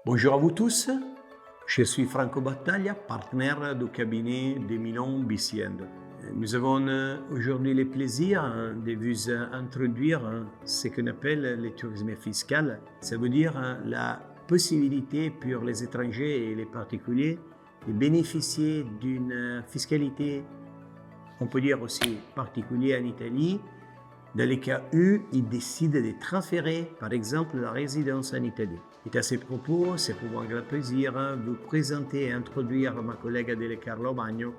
Bonjour à vous tous, je suis Franco Battaglia, partenaire du cabinet de Milan BCN. Nous avons aujourd'hui le plaisir de vous introduire ce qu'on appelle le tourisme fiscal. Ça veut dire la possibilité pour les étrangers et les particuliers de bénéficier d'une fiscalité, on peut dire aussi particulière en Italie, dans les cas où ils décident de transférer, par exemple, la résidence en Italie. Et à ce propos, c'est pour moi un grand plaisir de vous présenter et introduire ma collègue Adele Carlo Magno,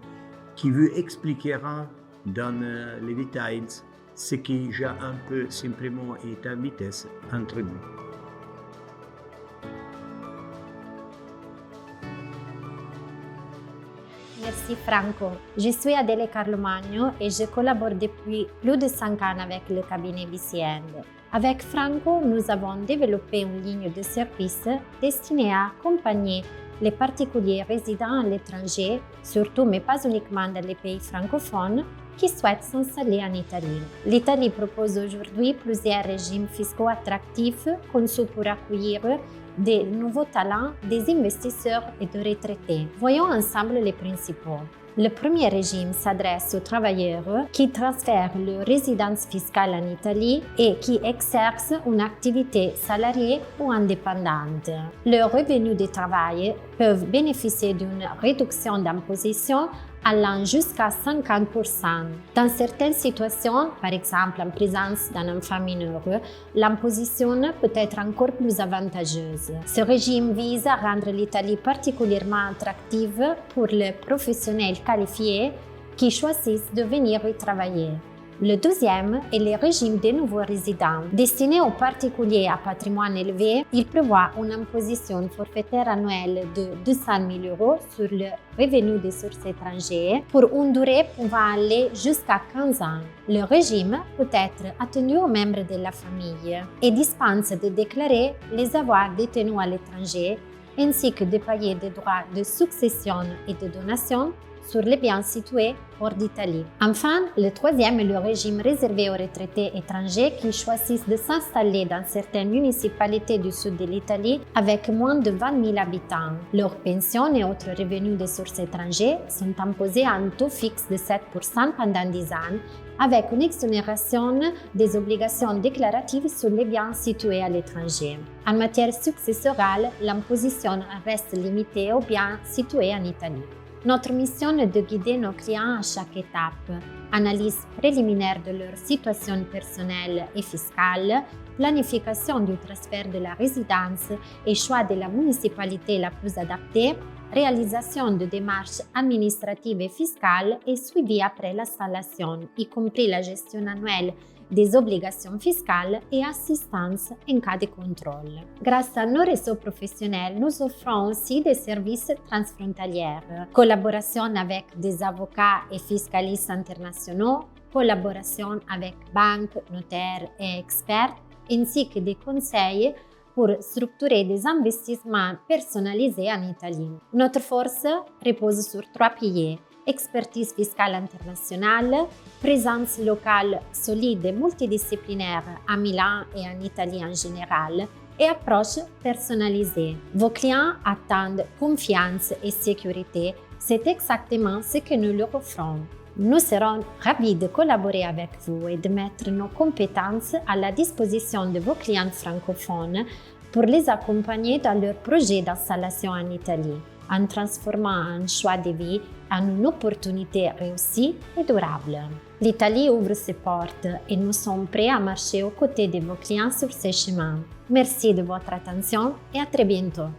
qui vous expliquera dans les détails ce qui déjà un peu simplement est en vitesse entre nous. Merci Franco. Je suis Adele Carlomagno et je collabore depuis plus de 5 ans avec le cabinet BCN. Avec Franco, nous avons développé une ligne de service destinée à accompagner les particuliers résidant à l'étranger, surtout mais pas uniquement dans les pays francophones, qui souhaitent s'installer en Italie. L'Italie propose aujourd'hui plusieurs régimes fiscaux attractifs conçus pour accueillir des nouveaux talents, des investisseurs et des retraités. Voyons ensemble les principaux. Le premier régime s'adresse aux travailleurs qui transfèrent leur résidence fiscale en Italie et qui exercent une activité salariée ou indépendante. Leurs revenus de travail peuvent bénéficier d'une réduction d'imposition allant jusqu'à 50%. Dans certaines situations, par exemple en présence d'un enfant mineur, l'imposition peut être encore plus avantageuse. Ce régime vise à rendre l'Italie particulièrement attractive pour les professionnels qualifiés qui choisissent de venir y travailler. Le deuxième est le régime des nouveaux résidents. Destiné aux particuliers à patrimoine élevé, il prévoit une imposition forfaitaire annuelle de 200 000 € sur le revenu des sources étrangères pour une durée pouvant aller jusqu'à 15 ans. Le régime peut être attendu aux membres de la famille et dispense de déclarer les avoirs détenus à l'étranger ainsi que de payer des droits de succession et de donation sur les biens situés hors d'Italie. Enfin, le troisième est le régime réservé aux retraités étrangers qui choisissent de s'installer dans certaines municipalités du sud de l'Italie avec moins de 20 000 habitants. Leurs pensions et autres revenus des sources étrangères sont imposés à un taux fixe de 7% pendant 10 ans, avec une exonération des obligations déclaratives sur les biens situés à l'étranger. En matière successorale, l'imposition reste limitée aux biens situés en Italie. Notre mission est de guider nos clients à chaque étape. Analyse préliminaire de leur situation personnelle et fiscale, planification du transfert de la résidence et choix de la municipalité la plus adaptée, réalisation de démarches administratives et fiscales et suivi après l'installation, y compris la gestion annuelle des obligations fiscales et assistance en cas de contrôle. Grâce à nos réseaux professionnels, nous offrons aussi des services transfrontaliers, collaboration avec des avocats et fiscalistes internationaux, collaboration avec banques, notaires et experts, ainsi que des conseils pour structurer des investissements personnalisés en Italie. Notre force repose sur 3 piliers: expertise fiscale internationale, présence locale solide et multidisciplinaire à Milan et en Italie en général, et approche personnalisée. Vos clients attendent confiance et sécurité. C'est exactement ce que nous leur offrons. Nous serons ravis de collaborer avec vous et de mettre nos compétences à la disposition de vos clients francophones pour les accompagner dans leur projet d'installation en Italie, en transformant un choix de vie en une opportunité réussie et durable. L'Italie ouvre ses portes et nous sommes prêts à marcher aux côtés de vos clients sur ce chemin. Merci de votre attention et à très bientôt.